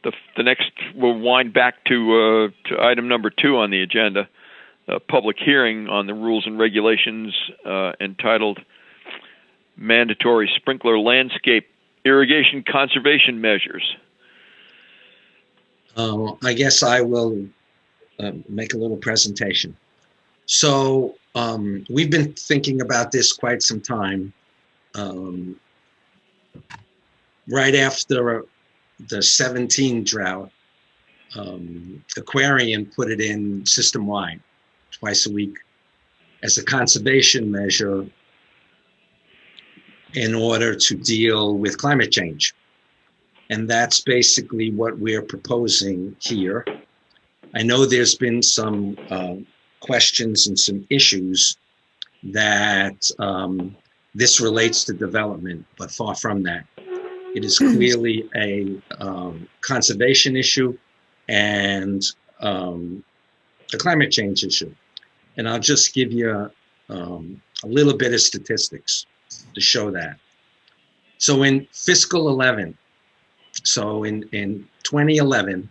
the next, we'll wind back to item number 2 on the agenda, a public hearing on the rules and regulations entitled Mandatory Sprinkler Landscape Irrigation Conservation Measures. I guess I will make a little presentation. So we've been thinking about this quite some time. Right after the 17 drought, Aquarian put it in system-wide, twice a week, as a conservation measure in order to deal with climate change. And that's basically what we're proposing here. I know there's been some questions and some issues that this relates to development, but far from that. It is clearly a conservation issue and a climate change issue. And I'll just give you a little bit of statistics to show that. So in fiscal 11, so in 2011,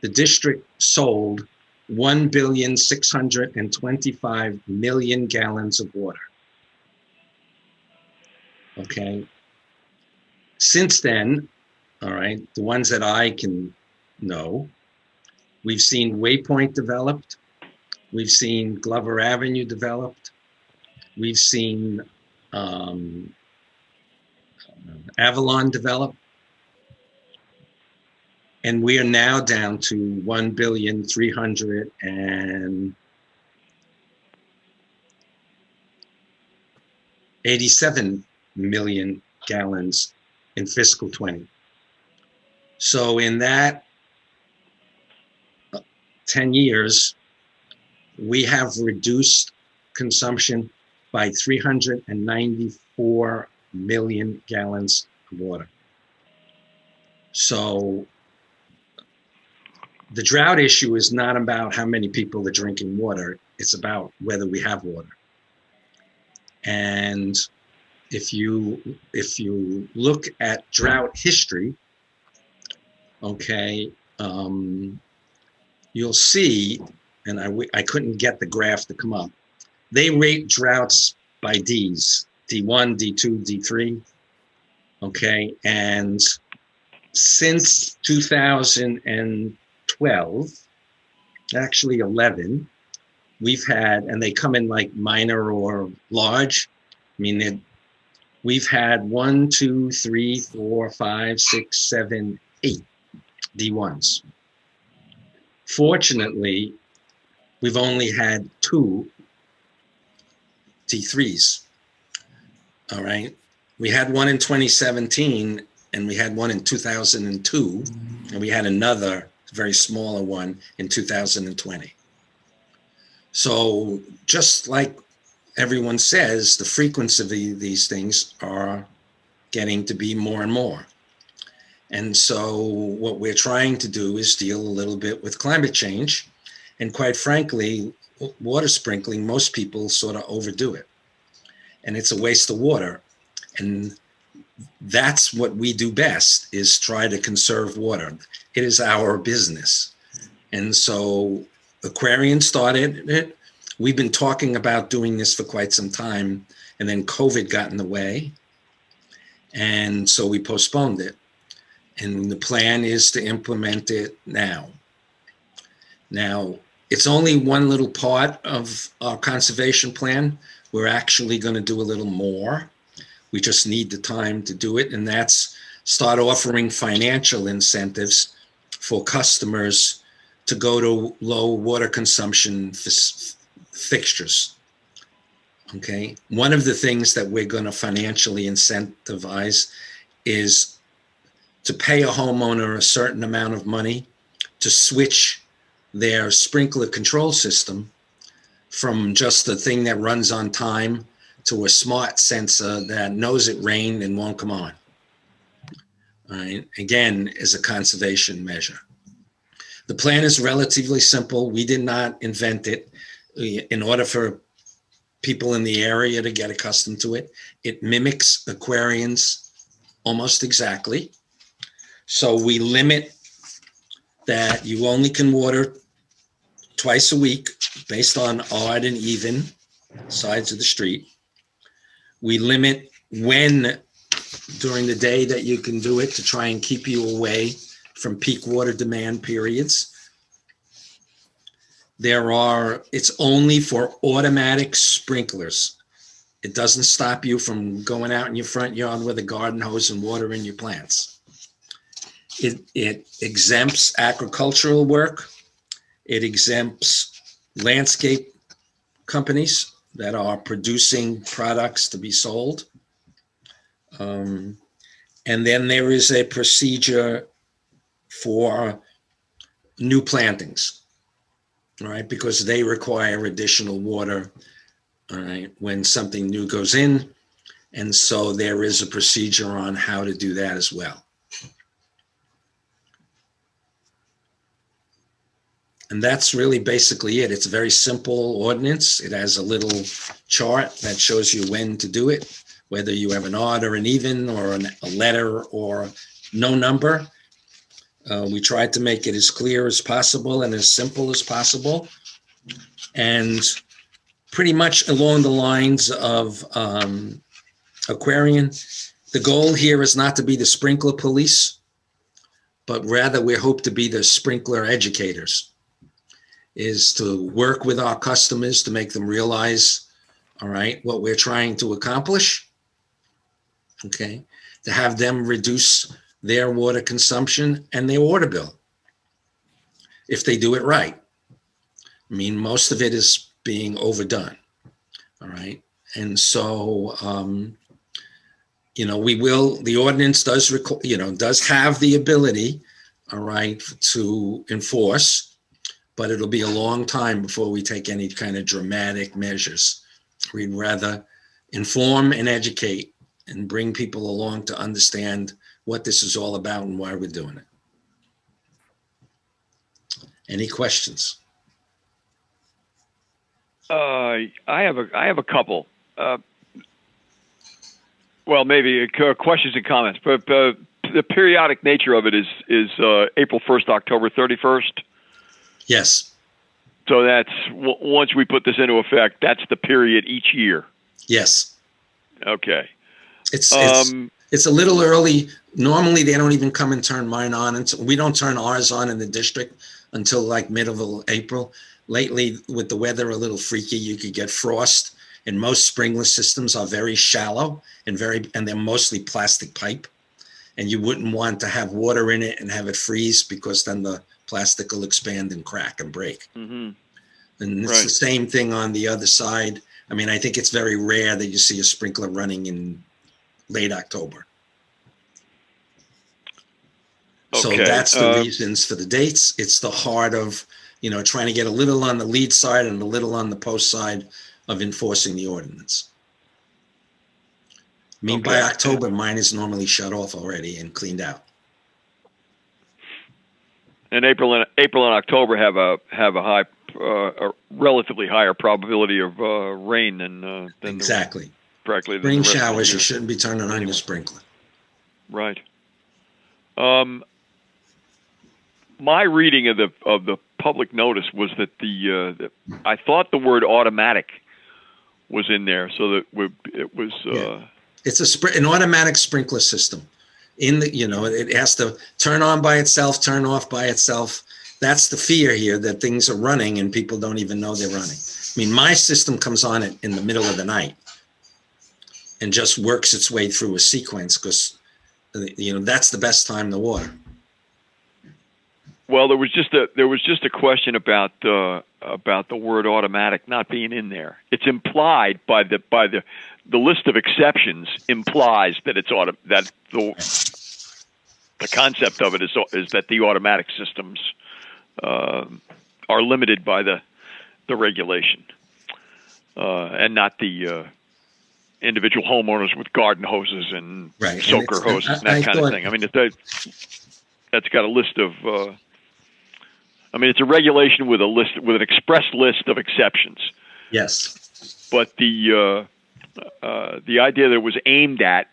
the district sold 1,625,000,000 gallons of water. Okay. Since then, all right, the ones that I can know, we've seen Waypoint developed, we've seen Glover Avenue developed, we've seen Avalon developed, and we are now down to 1,387,000,000 gallons in fiscal 20. So in that 10 years, we have reduced consumption by 394 million gallons of water. So the drought issue is not about how many people are drinking water, it's about whether we have water. And if you look at drought history, okay, you'll see, and I couldn't get the graph to come up, they rate droughts by Ds, D1, D2, D3, okay, and since 2012, actually 11, we've had, and they come in like minor or large, I mean, we've had 1, 2, 3, 4, 5, 6, 7, 8 D1s. Fortunately, we've only had 2 D3s. All right. We had one in 2017 and we had one in 2002, and we had another very smaller one in 2020. So just like everyone says, the frequency of these things are getting to be more and more. And so what we're trying to do is deal a little bit with climate change. And quite frankly, water sprinkling, most people sort of overdo it. And it's a waste of water. And that's what we do best, is try to conserve water. It is our business. And so Aquarian started it. We've been talking about doing this for quite some time, and then COVID got in the way. And so we postponed it. And the plan is to implement it now. Now, it's only one little part of our conservation plan. We're actually going to do a little more. We just need the time to do it, and that's start offering financial incentives for customers to go to low water consumption fixtures. Okay, one of the things that we're going to financially incentivize is to pay a homeowner a certain amount of money to switch their sprinkler control system from just the thing that runs on time to a smart sensor that knows it rained and won't come on. All right, again, as a conservation measure. The plan is relatively simple. We did not invent it. In order for people in the area to get accustomed to it, it mimics Aquarians almost exactly. So we limit that you only can water twice a week based on odd and even sides of the street. We limit when during the day that you can do it to try and keep you away from peak water demand periods. It's only for automatic sprinklers. It doesn't stop you from going out in your front yard with a garden hose and watering your plants. It exempts agricultural work. It exempts landscape companies that are producing products to be sold. And then there is a procedure for new plantings, all right, because they require additional water, all right, when something new goes in. And so there is a procedure on how to do that as well. And that's really basically it. It's a very simple ordinance. It has a little chart that shows you when to do it, whether you have an odd or an even or a letter or no number. We tried to make it as clear as possible and as simple as possible. And pretty much along the lines of Aquarian, the goal here is not to be the sprinkler police, but rather we hope to be the sprinkler educators, is to work with our customers to make them realize, all right, what we're trying to accomplish, okay, to have them reduce their water consumption and their water bill if they do it right. I mean, most of it is being overdone, all right? And so, the ordinance does have the ability, all right, to enforce, but it'll be a long time before we take any kind of dramatic measures. We'd rather inform and educate and bring people along to understand what this is all about and why we're doing it. Any questions? I have a couple. Well, maybe questions and comments, but the periodic nature of it is April 1st, October 31st. Yes. So that's once we put this into effect, that's the period each year. Yes. Okay. It's a little early. Normally, they don't even come and turn mine on. We don't turn ours on in the district until like middle of April. Lately, with the weather a little freaky, you could get frost, and most sprinkler systems are very shallow and they're mostly plastic pipe, and you wouldn't want to have water in it and have it freeze because then the plastic will expand and crack and break. Mm-hmm. And it's the same thing on the other side. I mean, I think it's very rare that you see a sprinkler running in late October. Okay. So that's the reasons for the dates. It's the heart of, trying to get a little on the lead side and a little on the post side of enforcing the ordinance. I mean, by October, mine is normally shut off already and cleaned out. And April and October have a relatively higher probability of rain than exactly. Practically spring showers. You shouldn't be turning on your sprinkler. Right. My reading of the public notice was that I thought the word automatic was in there, so that it was. It's an automatic sprinkler system. It has to turn on by itself, turn off by itself. That's the fear here, that things are running and people don't even know they're running. I mean, my system comes on in the middle of the night and just works its way through a sequence because, that's the best time to water. Well, there was just a question about the word automatic not being in there. It's implied by the list of exceptions implies that it's that the concept of it is that the automatic systems are limited by the regulation and not the individual homeowners with garden hoses and soaker hoses and that kind of thing. I mean, that's got a list of. It's a regulation with an express list of exceptions. Yes. But the idea that it was aimed at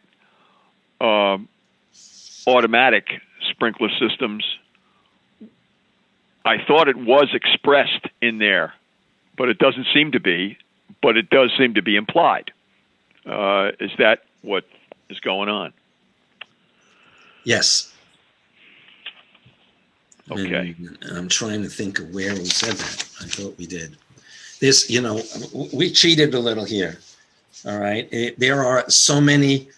automatic sprinkler systems I thought it was expressed in there, but it doesn't seem to be, but it does seem to be implied. Is that what is going on? Yes. Okay. And I'm trying to think of where we said that. I thought we did. This, we cheated a little here. All right. There are so many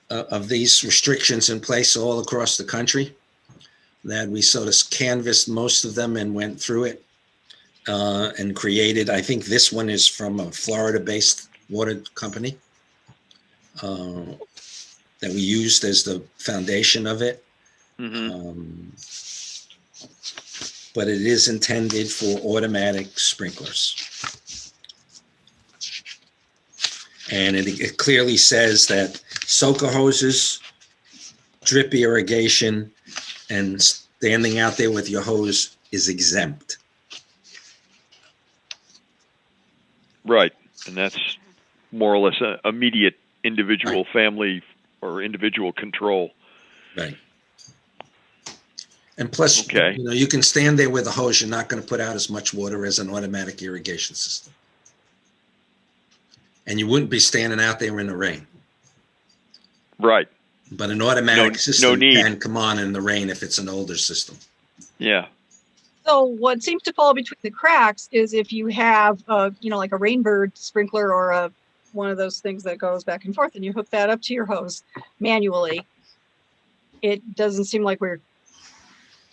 of these restrictions in place all across the country that we sort of canvassed most of them and went through it and created. I think this one is from a Florida-based water company that we used as the foundation of it. Mm-hmm. But it is intended for automatic sprinklers. And it clearly says that soaker hoses, drip irrigation, and standing out there with your hose is exempt. Right. And that's more or less a immediate individual family or individual control. Right. And plus, okay. You can stand there with a hose. You're not going to put out as much water as an automatic irrigation system. And you wouldn't be standing out there in the rain. Right. But an automatic system can come on in the rain if it's an older system. Yeah. So what seems to fall between the cracks is if you have, like a rainbird sprinkler or one of those things that goes back and forth, and you hook that up to your hose manually, it doesn't seem like we're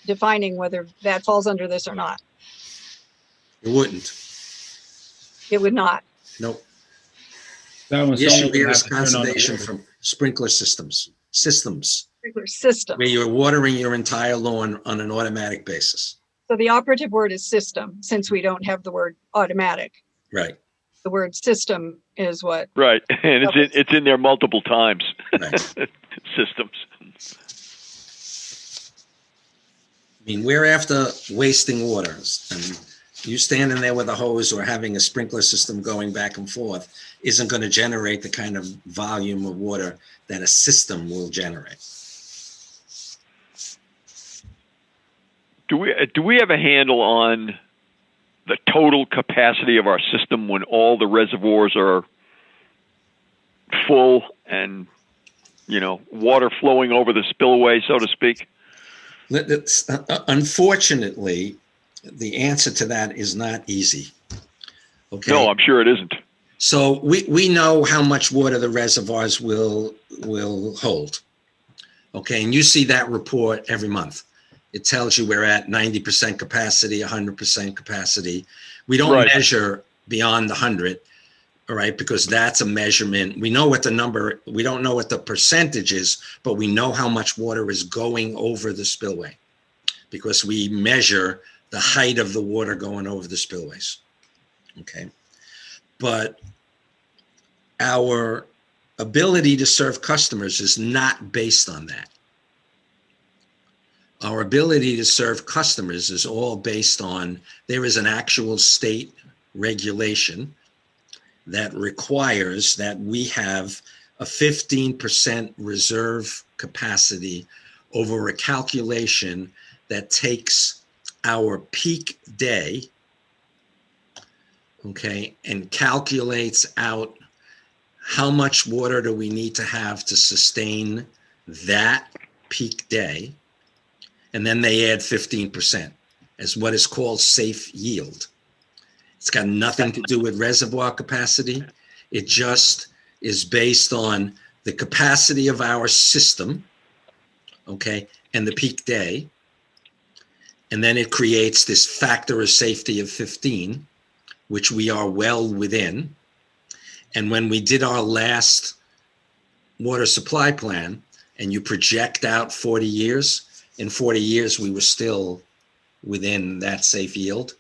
defining whether that falls under this or not. It wouldn't. It would not. Nope. The issue here is conservation from sprinkler systems. Sprinkler system. Where you're watering your entire lawn on an automatic basis. So the operative word is system, since we don't have the word automatic. Right. The word system is what. Right, and it's in there multiple times. Right. Systems. I mean, we're after wasting water, and you standing there with a hose or having a sprinkler system going back and forth isn't going to generate the kind of volume of water that a system will generate. Do we have a handle on the total capacity of our system when all the reservoirs are full and, water flowing over the spillway, so to speak? Unfortunately, the answer to that is not easy. Okay. No, I'm sure it isn't. So we know how much water the reservoirs will hold. Okay, and you see that report every month. It tells you we're at 90% capacity, 100% capacity. We don't measure beyond the 100, all right, because that's a measurement. We know what the number, we don't know what the percentage is, but we know how much water is going over the spillway because we measure the height of the water going over the spillways, okay? But our ability to serve customers is not based on that. Our ability to serve customers is all based on, there is an actual state regulation that requires that we have a 15% reserve capacity over a calculation that takes our peak day, okay, and calculates out how much water do we need to have to sustain that peak day. And then they add 15% as what is called safe yield. It's got nothing to do with reservoir capacity. It just is based on the capacity of our system, okay, and the peak day. And then it creates this factor of safety of 15, which we are well within. And when we did our last water supply plan, and you project out 40 years, in 40 years, we were still within that safe yield.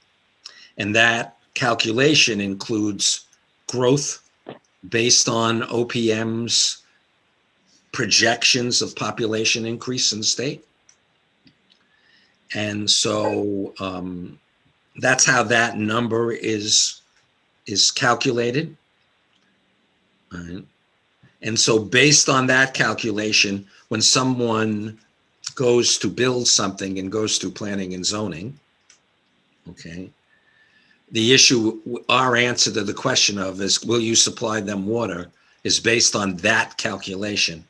And that calculation includes growth based on OPM's projections of population increase in the state. And so that's how that number is calculated. All right. And so based on that calculation, when someone goes to build something and goes through planning and zoning, Okay. The issue, our answer to the question of is, will you supply them water, is based on that calculation,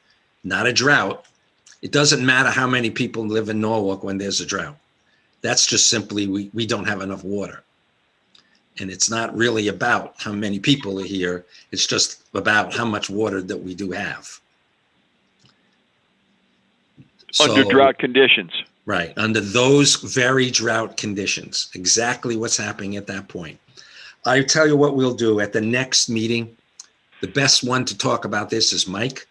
not a drought. It doesn't matter how many people live in Norwalk when there's a drought. That's just simply, we don't have enough water. And it's not really about how many people are here. It's just about how much water that we do have. Under So, drought conditions. right, under those very drought conditions, exactly what's happening at that point. I tell you what we'll do at the next meeting. The best one to talk about this is Mike,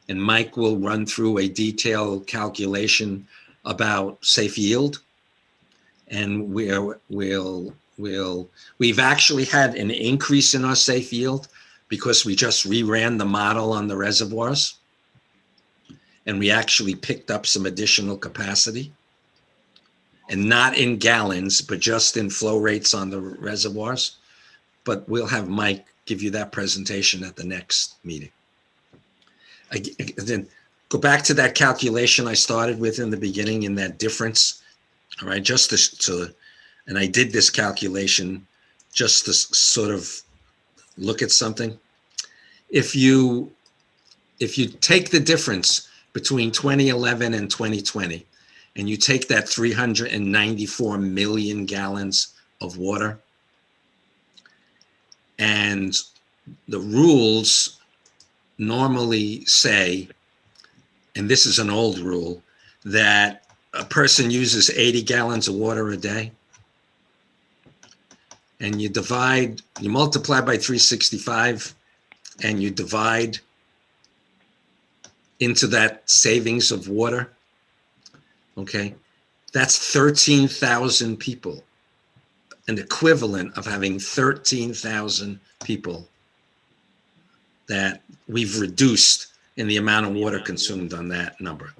and Mike will run through a detailed calculation about safe yield. And we've actually had an increase in our safe yield because we just reran the model on the reservoirs. And we actually picked up some additional capacity, and not in gallons, but just in flow rates on the reservoirs. But we'll have Mike give you that presentation at the next meeting. Then go back to that calculation I started with in the beginning, in that difference. All right, just to and I did this calculation just to sort of look at something. If you take the difference between 2011 and 2020, and you take that 394 million gallons of water, and the rules normally say, and this is an old rule, that a person uses 80 gallons of water a day, and you multiply by 365, and you divide into that savings of water, okay? That's 13,000 people, an equivalent of having 13,000 people that we've reduced in the amount of water consumed on that number.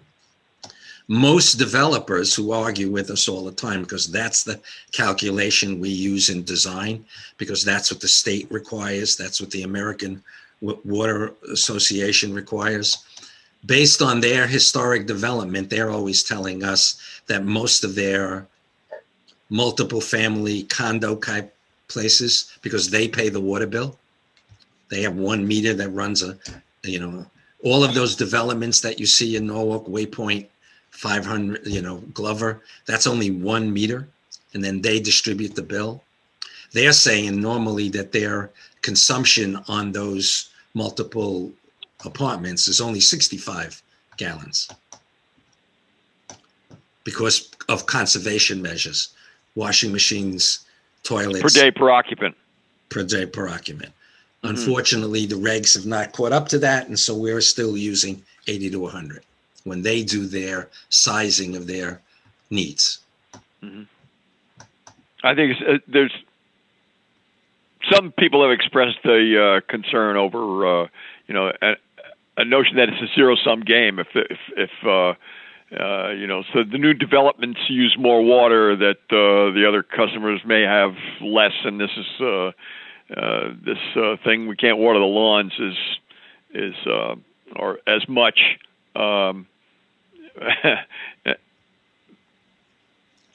Most developers who argue with us all the time, because that's the calculation we use in design, because that's what the state requires, that's what the American Water Association requires. Based on their historic development, they're always telling us that most of their multiple family condo type places, because they pay the water bill, they have 1 meter that runs all of those developments that you see in Norwalk, Waypoint, 500, Glover, that's only 1 meter, and then they distribute the bill. They're saying normally that their consumption on those multiple apartments is only 65 gallons because of conservation measures, washing machines, toilets. Per day per occupant. Per day per occupant. Mm-hmm. Unfortunately, the regs have not caught up to that, and so we're still using 80 to 100 when they do their sizing of their needs. Mm-hmm. I think there's some people have expressed a concern over, a notion that it's a zero-sum game. If so the new developments use more water, that the other customers may have less, and this is this thing we can't water the lawns is or as much.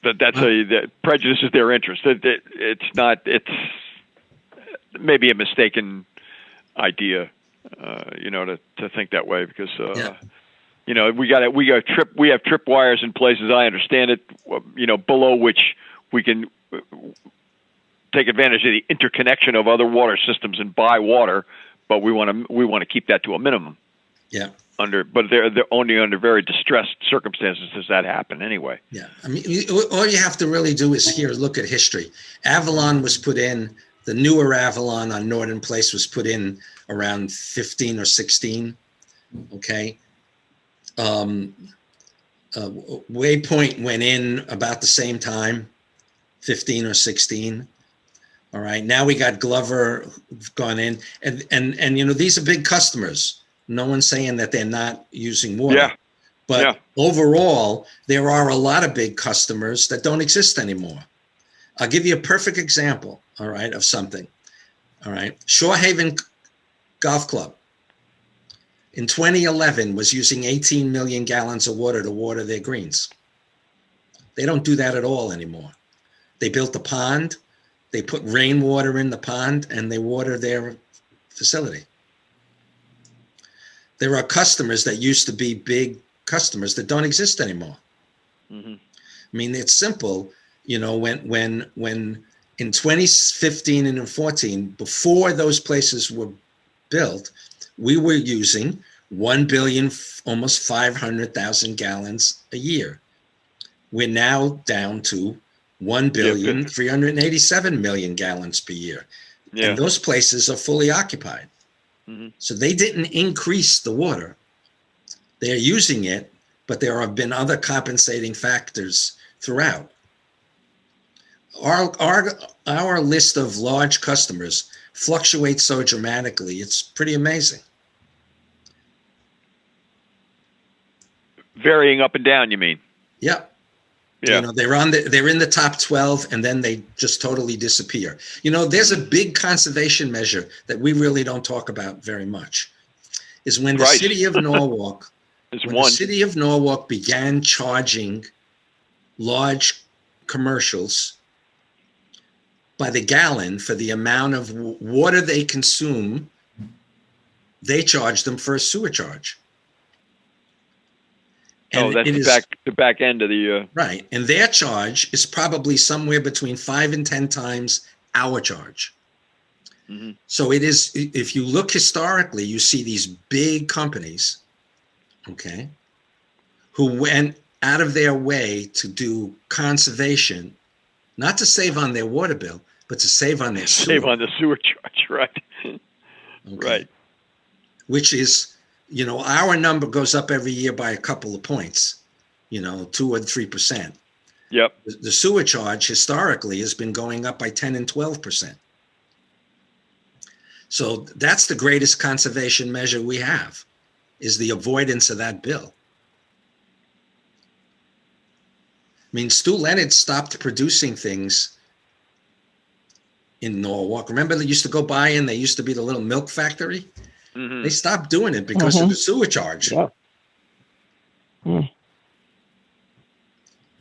That prejudices their interest. It's maybe a mistaken idea, to think that way, because we have trip wires in places, I understand it, below which we can take advantage of the interconnection of other water systems and buy water, but we want to keep that to a minimum. Yeah. But they're only under very distressed circumstances does that happen anyway. Yeah, I mean, all you have to really do is look at history. Avalon was put in, the newer Avalon on Northern Place was put in around 15 or 16. Okay. Waypoint went in about the same time, 15 or 16. All right. Now we got Glover gone in, and these are big customers. No one's saying that they're not using water. Yeah. But overall, there are a lot of big customers that don't exist anymore. I'll give you a perfect example, all right, of something. All right. Shorehaven Golf Club in 2011 was using 18 million gallons of water to water their greens. They don't do that at all anymore. They built a pond. They put rainwater in the pond, and they water their facility. There are customers that used to be big customers that don't exist anymore. Mm-hmm. I mean, it's simple. You know, when in 2015 and 14, before those places were built, we were using 1 billion, almost 500,000 gallons a year. We're now down to 1,387,000,000 gallons per year. Yeah. And those places are fully occupied. Mm-hmm. So they didn't increase the water. They're using it, but there have been other compensating factors throughout. Our list of large customers fluctuates so dramatically. It's pretty amazing. Varying up and down, you mean? Yep. Yeah. You know, they're in the top 12, and then they just totally disappear. You know, there's a big conservation measure that we really don't talk about very much. Is when the Price. city of Norwalk, The city of Norwalk began charging large commercials by the gallon for the amount of water they consume, they charge them for a sewer charge. And that's the back end of the right. And their charge is probably somewhere between 5 and 10 times our charge. Mm-hmm. So it is, if you look historically, you see these big companies, okay, who went out of their way to do conservation, not to save on their water bill, but to save on their sewer. Save on the sewer charge, right? Okay. Right. Which is, you know, our number goes up every year by a couple of points, you know, 2 or 3%. Yep. The sewer charge historically has been going up by 10 and 12%. So that's the greatest conservation measure we have, is the avoidance of that bill. I mean, Stu Leonard stopped producing things in Norwalk. Remember they used to go by and they used to be the little milk factory? Mm-hmm. They stopped doing it because of the sewer charge. Yeah. Mm.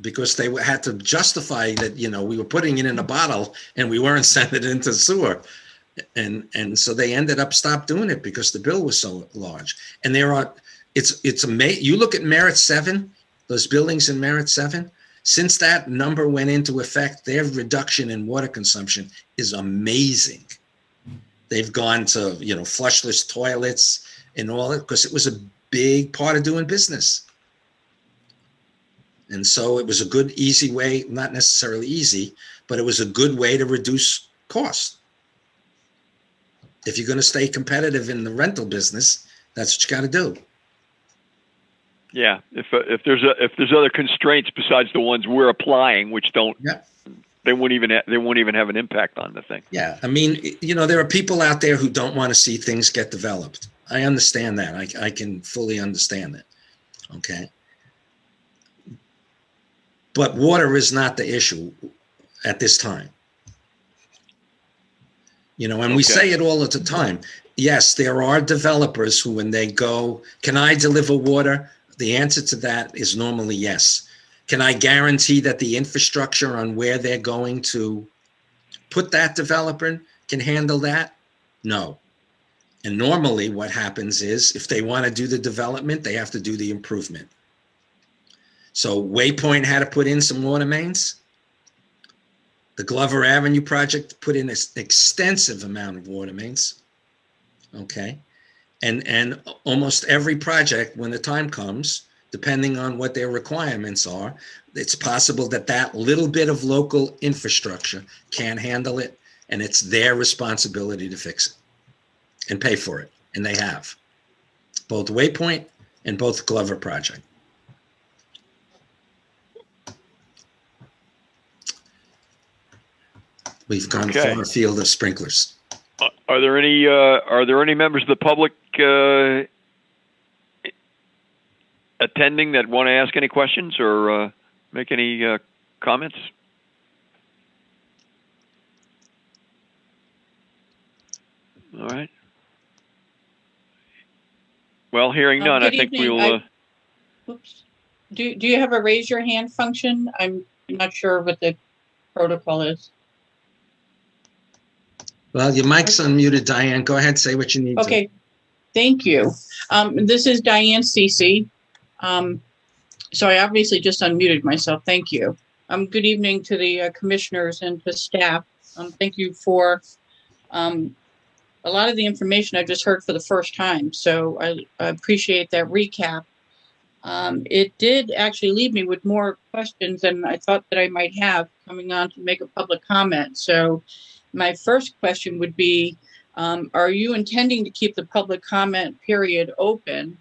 Because they had to justify that, you know, we were putting it in a bottle and we weren't sending it into sewer. And so they ended up stopped doing it because the bill was so large. And it's amazing. You look at Merit 7, those buildings in Merit 7, since that number went into effect, their reduction in water consumption is amazing. They've gone to, you know, flushless toilets and all that because it was a big part of doing business. And so it was a good, easy way, not necessarily easy, but it was a good way to reduce costs. If you're going to stay competitive in the rental business, that's what you got to do. Yeah. If there's other constraints besides the ones we're applying, which don't, Yeah. they won't even have an impact on the thing. Yeah. I mean, you know, there are people out there who don't want to see things get developed. I understand that. I can fully understand that. Okay. But water is not the issue at this time. You know, and we say it all the time. Yes, there are developers who, when they go, can I deliver water? The answer to that is normally yes. Can I guarantee that the infrastructure on where they're going to put that developer can handle that? No. And normally what happens is if they want to do the development, they have to do the improvement. So Waypoint had to put in some water mains. The Glover Avenue project put in an extensive amount of water mains. Okay. And almost every project, when the time comes, depending on what their requirements are, it's possible that that little bit of local infrastructure can't handle it, and it's their responsibility to fix it and pay for it. And they have. Both Waypoint and both Glover project. We've gone far afield of sprinklers. Are there any members of the public attending that want to ask any questions or make any comments? All right. Well, hearing none, I think we'll. Oops. Do you have a raise your hand function? I'm not sure what the protocol is. Well, your mic's unmuted, Diane. Go ahead, say what you need to. Okay, thank you. This is Diane Cece. So I obviously just unmuted myself. Thank you. Good evening to the commissioners and to staff. Thank you for a lot of the information I just heard for the first time. So I appreciate that recap. It did actually leave me with more questions than I thought that I might have coming on to make a public comment. So my first question would be, are you intending to keep the public comment period open?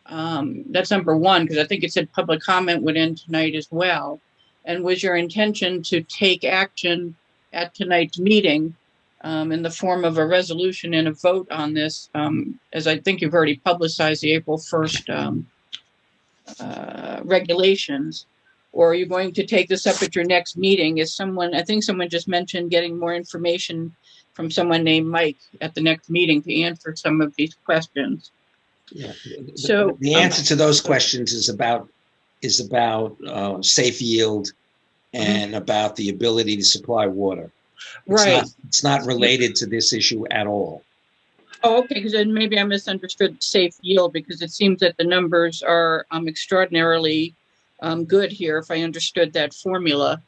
That's number one, because I think it said public comment would end tonight as well. And was your intention to take action at tonight's meeting in the form of a resolution and a vote on this, as I think you've already publicized the April 1st regulations, or are you going to take this up at your next meeting? Is someone, I think someone just mentioned getting more information from someone named Mike at the next meeting to answer some of these questions. Yeah. So the answer to those questions is about safe yield and about the ability to supply water. It's not related to this issue at all. Oh, okay, because then maybe I misunderstood safe yield, because it seems that the numbers are extraordinarily good here, if I understood that formula.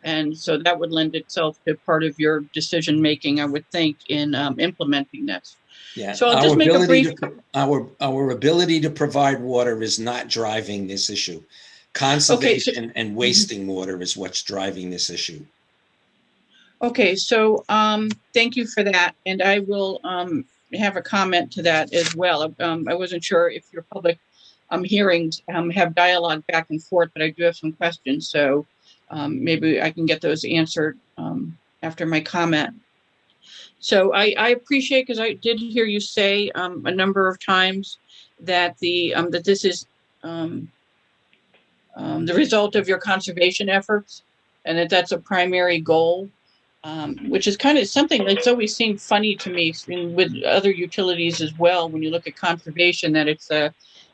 And so that would lend itself to part of your decision making, I would think, in implementing this. Yeah. So I'll just make a brief. Our ability to provide water is not driving this issue. Conservation and wasting water is what's driving this issue. Okay, so thank you for that, and I will have a comment to that as well. I wasn't sure if your public hearings have dialogue back and forth, but I do have some questions, so maybe I can get those answered after my comment. So I appreciate, because I did hear you say a number of times that that this is the result of your conservation efforts, and that's a primary goal. Which is kind of something that's always seemed funny to me with other utilities as well. When you look at conservation, that it's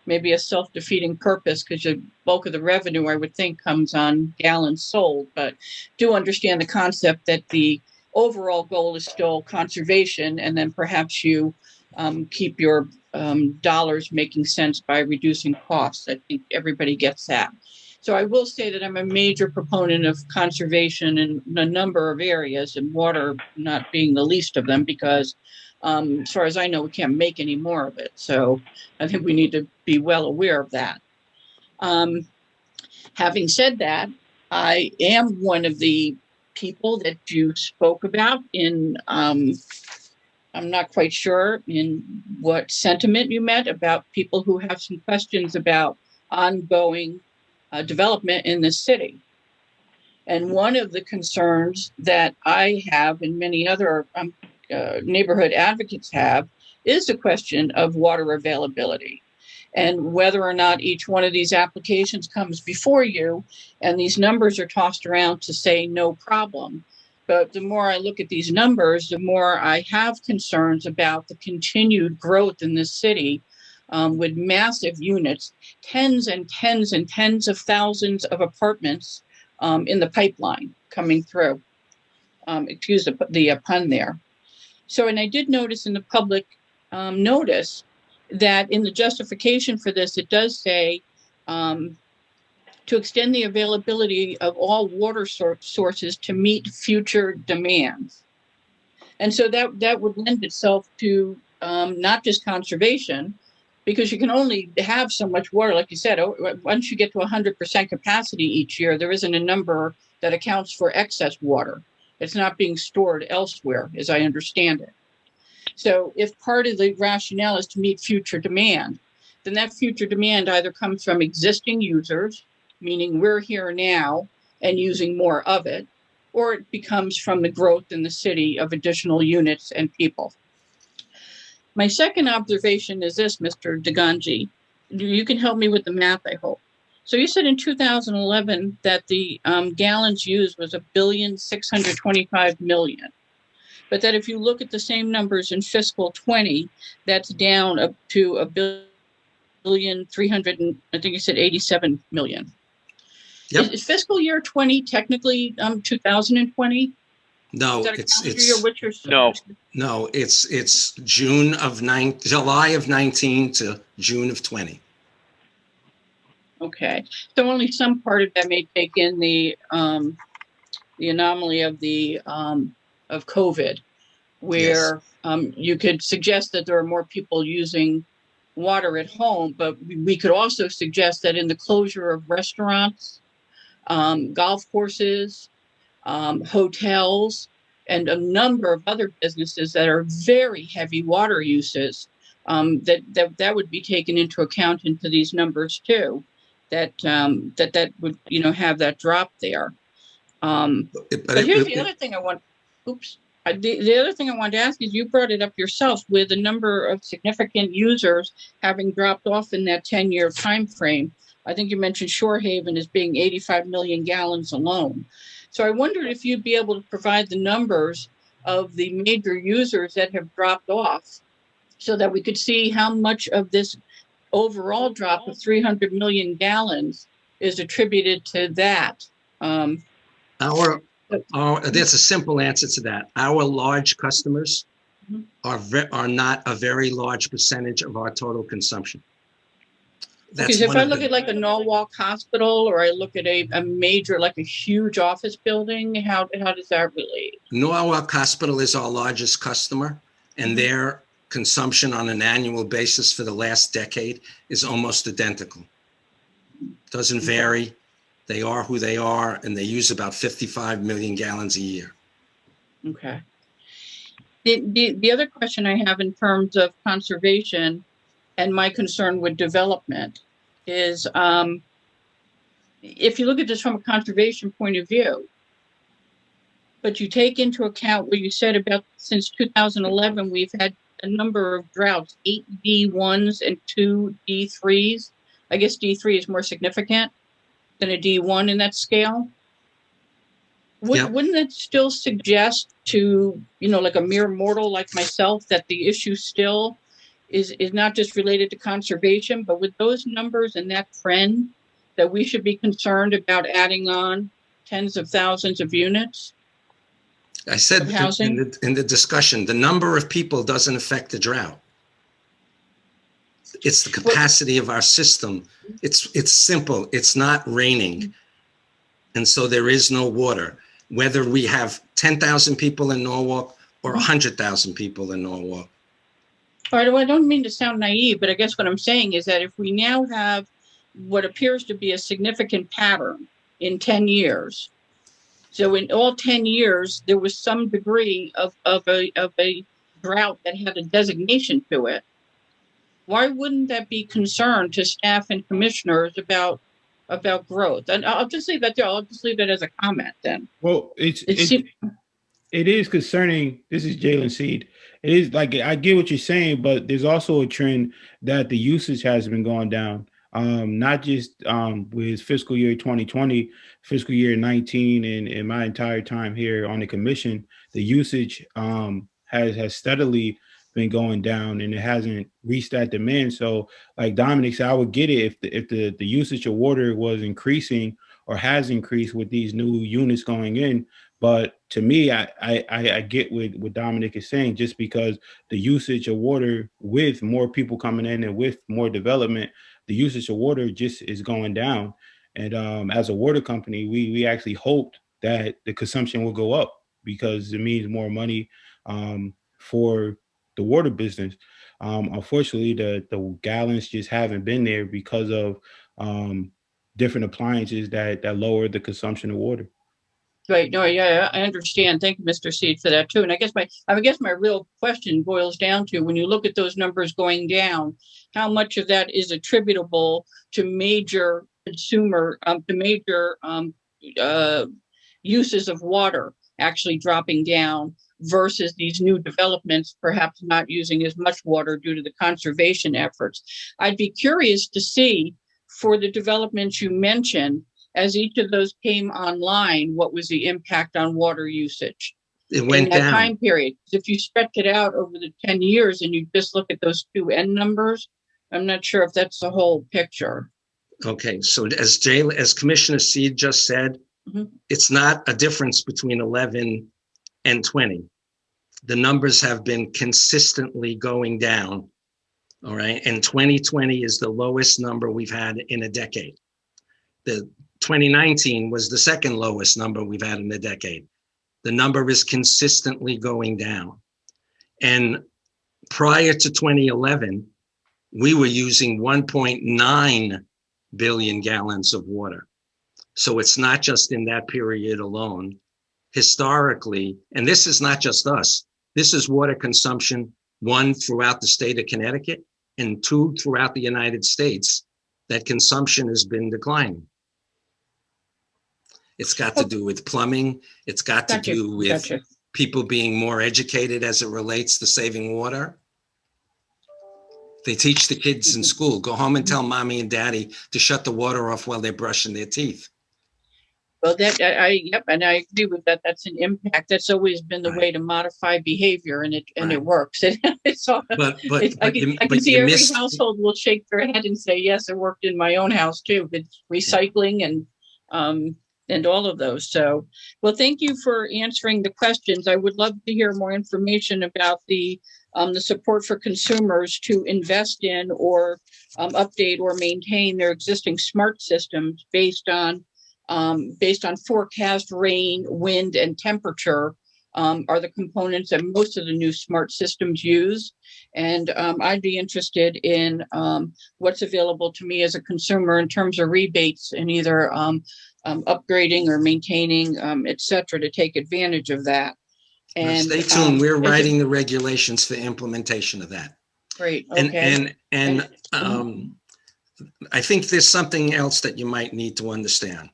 maybe a self-defeating purpose, because the bulk of the revenue, I would think, comes on gallons sold. But do understand the concept that the overall goal is still conservation, and then perhaps you keep your dollars making sense by reducing costs. I think everybody gets that. So I will say that I'm a major proponent of conservation in a number of areas, and water not being the least of them, because as far as I know, we can't make any more of it. So I think we need to be well aware of that. Having said that, I am one of the people that you spoke about in, I'm not quite sure in what sentiment you meant, about people who have some questions about ongoing development in the city. And one of the concerns that I have, and many other neighborhood advocates have, is the question of water availability, and whether or not each one of these applications comes before you and these numbers are tossed around to say no problem. But the more I look at these numbers, the more I have concerns about the continued growth in this city, with massive units, tens and tens and tens of thousands of apartments in the pipeline coming through. Excuse the pun there. So, and I did notice in the public notice that in the justification for this, it does say to extend the availability of all water sources to meet future demands. And so that would lend itself to not just conservation, because you can only have so much water. Like you said, once you get to 100% capacity each year, there isn't a number that accounts for excess water. It's not being stored elsewhere, as I understand it. So if part of the rationale is to meet future demand, then that future demand either comes from existing users, meaning we're here now and using more of it, or it becomes from the growth in the city of additional units and people. My second observation is this, Mr. DeGangi. You can help me with the math, I hope. So you said in 2011 that the gallons used was 1,625,000,000, but that if you look at the same numbers in fiscal 20, that's down up to 1,300,000,000, I think you said 87 million. Yep. Is fiscal year 20 technically 2020? No, Is that a it's calendar year? What's your No. it's July of 19 to June of 20. Okay, so only some part of that may take in the anomaly of the of COVID, where you could suggest that there are more people using water at home, but we could also suggest that in the closure of restaurants, golf courses, hotels, and a number of other businesses that are very heavy water uses, that would be taken into account into these numbers too. That would have that drop there. But here's the other thing I want. Oops. The other thing I wanted to ask is, you brought it up yourself with a number of significant users having dropped off in that 10-year time frame. I think you mentioned Shorehaven as being 85 million gallons alone. So I wondered if you'd be able to provide the numbers of the major users that have dropped off, so that we could see how much of this overall drop of 300 million gallons is attributed to that. There's a simple answer to that. Our large customers are not a very large percentage of our total consumption. Because if I look at like a Norwalk Hospital, or I look at a major, like a huge office building, how does that relate? Norwalk Hospital is our largest customer, and their consumption on an annual basis for the last decade is almost identical. Doesn't vary. They are who they are, and they use about 55 million gallons a year. Okay. The other question I have in terms of conservation and my concern with development is, if you look at this from a conservation point of view, but you take into account what you said about since 2011, we've had a number of droughts, 8 D1s and 2 D3s. I guess D3 is more significant than a D1 in that scale. Wouldn't that still suggest to, like a mere mortal like myself, that the issue still is not just related to conservation, but with those numbers and that trend, that we should be concerned about adding on tens of thousands of units? I said in the discussion, the number of people doesn't affect the drought. It's the capacity of our system. It's simple. It's not raining, and so there is no water. Whether we have 10,000 people in Norwalk or 100,000 people in Norwalk. All right, well, I don't mean to sound naive, but I guess what I'm saying is that if we now have what appears to be a significant pattern in 10 years, so in all 10 years, there was some degree of a drought that had a designation to it, why wouldn't that be concern to staff and commissioners about growth? And I'll just leave that there. I'll just leave it as a comment then. Well, it is concerning. This is Jalen Seed. It is like, I get what you're saying, but there's also a trend that the usage has been going down. Not just with fiscal year 2020, fiscal year 19, and my entire time here on the commission, the usage has steadily been going down, and it hasn't reached that demand. So, like Dominic said, I would get it if the usage of water was increasing or has increased with these new units going in. But to me, I get what Dominic is saying, just because the usage of water with more people coming in and with more development, the usage of water just is going down. And as a water company, we actually hoped that the consumption will go up, because it means more money for the water business. Unfortunately, the gallons just haven't been there because of different appliances that lower the consumption of water. Right. No, yeah, I understand. Thank you, Mr. Seed, for that too. And I guess my real question boils down to, when you look at those numbers going down, how much of that is attributable to major consumer, to major uses of water actually dropping down, versus these new developments perhaps not using as much water due to the conservation efforts. I'd be curious to see, for the developments you mentioned, as each of those came online, what was the impact on water usage? It went down. Time period. If you stretch it out over the 10 years and you just look at those two end numbers, I'm not sure if that's the whole picture. Okay, so as Commissioner Seed just said, Mhm. it's not a difference between 11 and 20. The numbers have been consistently going down, all right? And 2020 is the lowest number we've had in a decade. The 2019 was the second lowest number we've had in a decade. The number is consistently going down. And prior to 2011, we were using 1.9 billion gallons of water. So it's not just in that period alone. Historically, and this is not just us, this is water consumption, one, throughout the state of Connecticut, and two, throughout the United States, that consumption has been declining. It's got to do with plumbing. It's got to do with people being more educated as it relates to saving water. They teach the kids in school, go home and tell mommy and daddy to shut the water off while they're brushing their teeth. Well, that yep, and I agree with that. That's an impact. That's always been the way to modify behavior, and it works. It's all, I can see every household will shake their head and say, "Yes, it worked in my own house too." It's recycling and all of those. So, well, thank you for answering the questions. I would love to hear more information about the support for consumers to invest in or update or maintain their existing smart systems based on forecast rain, wind, and temperature are the components that most of the new smart systems use. And I'd be interested in what's available to me as a consumer in terms of rebates and either upgrading or maintaining, et cetera, to take advantage of that. And stay tuned. We're writing the regulations for implementation of that. Great. Okay. And I think there's something else that you might need to understand.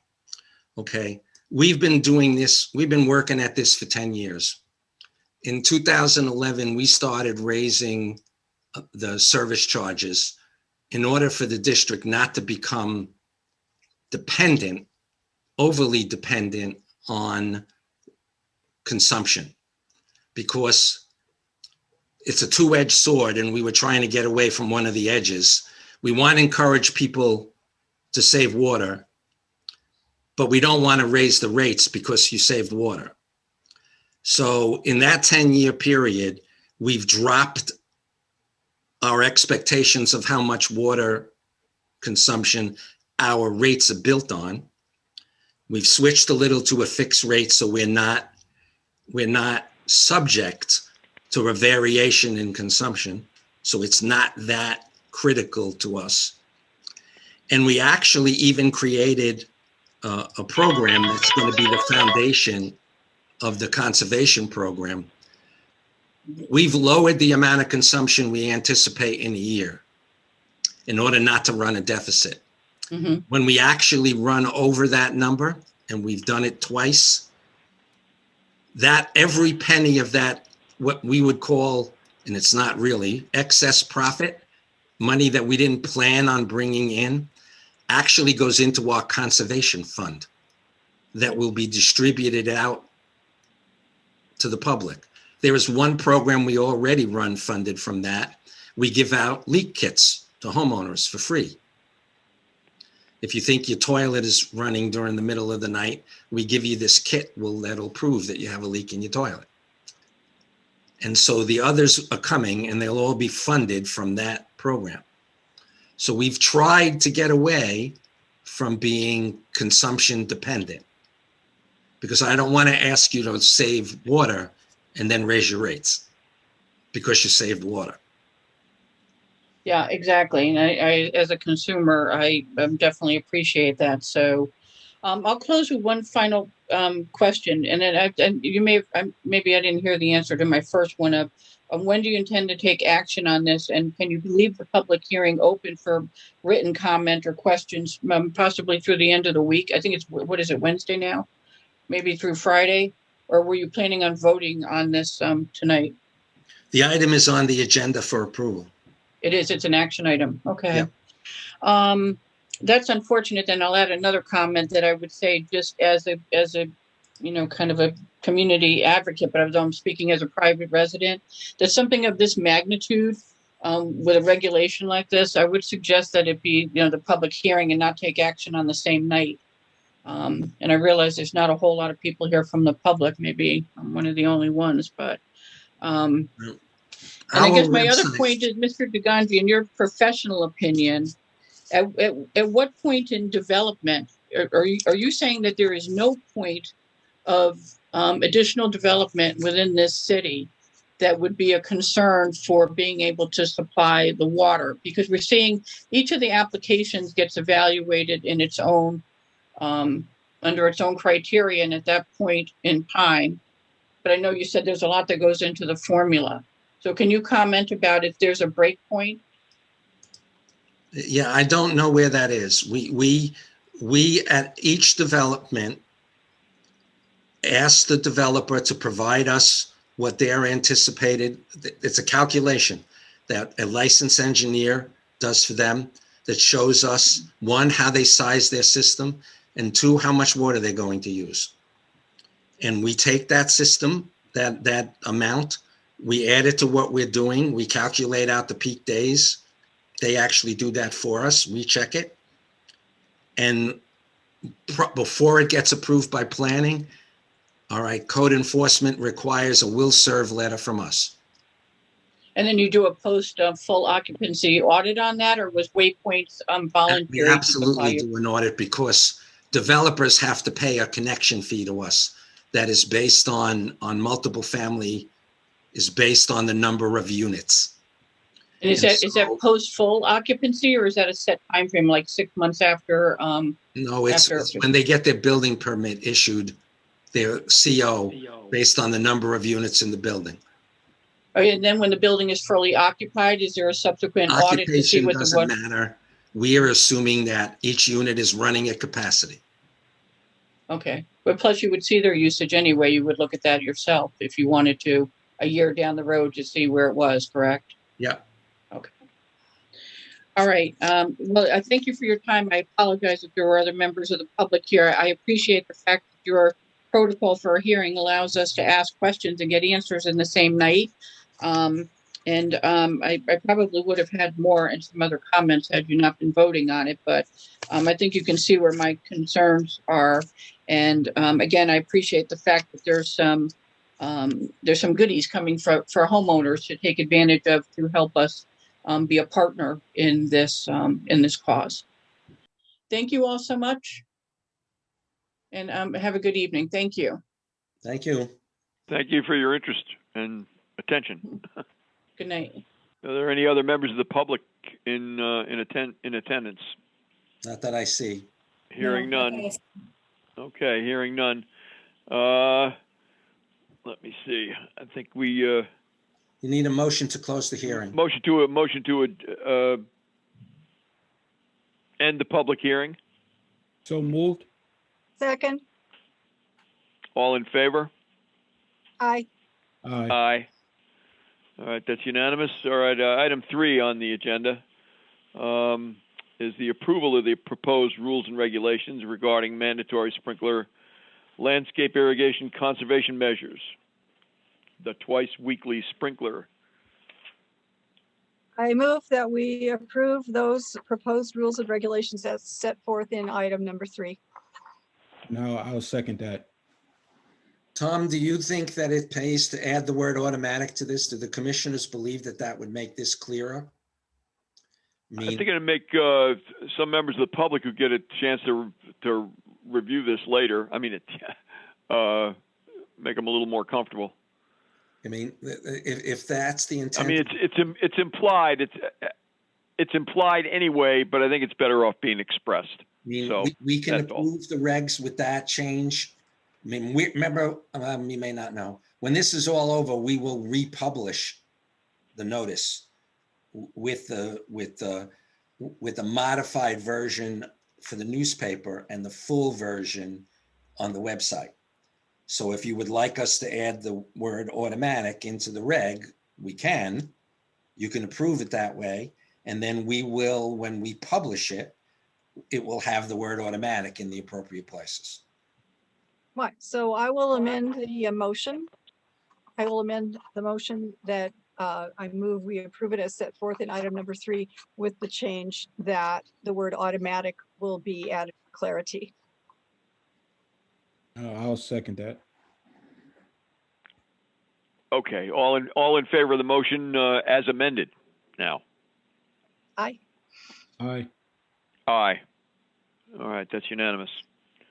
Okay, we've been doing this. We've been working at this for 10 years. In 2011, we started raising the service charges in order for the district not to become overly dependent on consumption, because it's a two-edged sword and we were trying to get away from one of the edges. We want to encourage people to save water, but we don't want to raise the rates because you saved water. So in that 10-year period, we've dropped our expectations of how much water consumption our rates are built on. We've switched a little to a fixed rate, so we're not subject to a variation in consumption. So it's not that critical to us. And we actually even created a program that's going to be the foundation of the conservation program. We've lowered the amount of consumption we anticipate in a year in order not to run a deficit. Mm-hmm. When we actually run over that number, and we've done it twice, that every penny of that, what we would call, and it's not really, excess profit, money that we didn't plan on bringing in, actually goes into our conservation fund that will be distributed out to the public. There is one program we already run funded from that. We give out leak kits to homeowners for free. If you think your toilet is running during the middle of the night, we give you this kit that'll prove that you have a leak in your toilet. And so the others are coming and they'll all be funded from that program. So we've tried to get away from being consumption dependent, because I don't want to ask you to save water and then raise your rates because you saved water. Yeah, exactly. And I as a consumer, I definitely appreciate that. So I'll close with one final question. And then maybe I didn't hear the answer to my first one of when do you intend to take action on this? And can you leave the public hearing open for written comment or questions, possibly through the end of the week? I think it's, what is it, Wednesday now? Maybe through Friday? Or were you planning on voting on this tonight? The item is on the agenda for approval. It is. It's an action item. Okay. Yep. That's unfortunate. Then I'll add another comment that I would say, just as a kind of a community advocate, but I'm speaking as a private resident, that something of this magnitude with a regulation like this, I would suggest that it be, the public hearing and not take action on the same night. And I realize there's not a whole lot of people here from the public. Maybe I'm one of the only ones, but, and I guess my other point is, Mr. DeGandhi, in your professional opinion, at what point in development are you saying that there is no point of additional development within this city that would be a concern for being able to supply the water? Because we're seeing each of the applications gets evaluated in its own, under its own criteria and at that point in time. But I know you said there's a lot that goes into the formula. So can you comment about if there's a break point? Yeah, I don't know where that is. We at each development ask the developer to provide us what their anticipated. It's a calculation that a licensed engineer does for them that shows us, one, how they size their system, and two, how much water they're going to use. And we take that system, that amount, we add it to what we're doing. We calculate out the peak days. They actually do that for us. We check it. And before it gets approved by planning, all right, code enforcement requires a will serve letter from us. And then you do a post full occupancy audit on that, or was Waypoint's voluntary? We absolutely do an audit because developers have to pay a connection fee to us that is based on multiple family, is based on the number of units. And is that post full occupancy, or is that a set time frame, like 6 months after? No, it's when they get their building permit issued, their CO based on the number of units in the building. Okay, and then when the building is fully occupied, is there a subsequent audit to see what doesn't matter. We are assuming that each unit is running at capacity. Okay, but plus you would see their usage anyway. You would look at that yourself if you wanted to a year down the road to see where it was, correct? Yeah. Okay. All right. Well, I thank you for your time. I apologize if there were other members of the public here. I appreciate the fact that your protocol for a hearing allows us to ask questions and get answers in the same night. I probably would have had more and some other comments had you not been voting on it, but I think you can see where my concerns are. And again, I appreciate the fact that there's some goodies coming for homeowners to take advantage of to help us be a partner in this cause. Thank you all so much. And have a good evening. Thank you. Thank you. Thank you for your interest and attention. Good night. Are there any other members of the public in attendance? Not that I see. Hearing none. Okay, hearing none. Let me see. I think we. You need a motion to close the hearing. Motion to end the public hearing. So moved. Second. All in favor? Aye. Aye. Aye. All right, that's unanimous. All right, item 3 on the agenda is the approval of the proposed rules and regulations regarding mandatory sprinkler landscape irrigation conservation measures, the twice-weekly sprinkler. I move that we approve those proposed rules and regulations as set forth in item number 3. No, I'll second that. Tom, do you think that it pays to add the word automatic to this? Do the commissioners believe that that would make this clearer? I think it'd make some members of the public who get a chance to review this later. I mean, make them a little more comfortable. I mean, if that's the intent. I mean, it's implied. It's implied anyway, but I think it's better off being expressed. I mean, so we can approve the regs with that change. I mean, remember, you may not know, when this is all over, we will republish the notice with the modified version for the newspaper and the full version on the website. So if you would like us to add the word automatic into the reg, we can. You can approve it that way. And then we will, when we publish it, it will have the word automatic in the appropriate places. Right. So I will amend the motion. I will amend the motion that I move we approve it as set forth in item number 3 with the change that the word automatic will be added for clarity. I'll second that. Okay, all in favor of the motion as amended now? Aye. Aye. Aye. All right, that's unanimous.